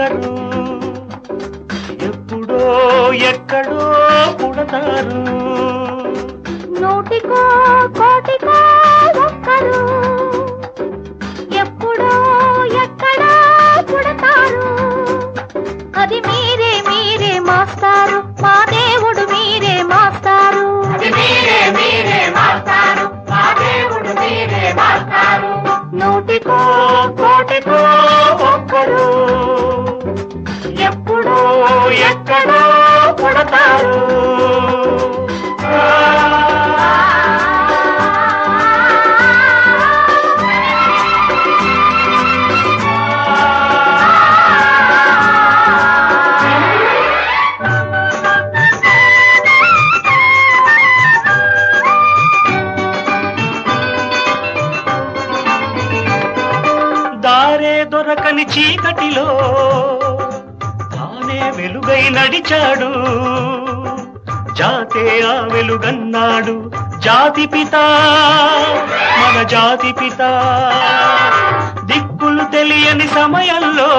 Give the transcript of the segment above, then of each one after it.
ఒక్కరు ఎప్పుడో ఎక్కడో పుడతారు. నూటికో కోటికో ఒక్కరు ఎప్పుడో ఎక్కడో పుడతారు. అది మీరే మీరే మాస్టారు, మా దేవుడు మీరే మాస్టారు. అది మీరే మీరే మాస్టారు, మా దేవుడు మీరే మాస్టారు. నూటికో కోటికో ఒక్కరు ఎప్పుడో ఎక్కడో పుడతారు. దారే దొరకని చీకటిలో తానే వెలుగై నడిచాడు. జాతే ఆ వెలుగన్నాడు. జాతి పిత మన జాతి పిత. దిక్కులు తెలియని సమయంలో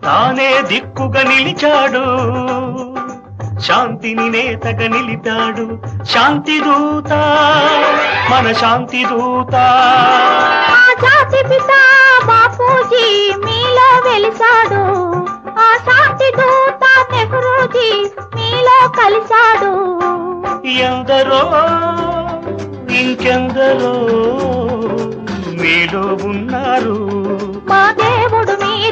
తానే దిక్కుగా నిలిచాడు. శాంతిని నేతగా నిలిపాడు. శాంతి దూత మన శాంతి దూత. జాతి పిత బాపూజీ మీలో వెలిసాడు. ఆ శాంతి దూత నెహ్రూజీ మీలో కలిశాడు. ఎందరో ఇంకెందరో మీలో ఉన్నారు. మా దేవుడు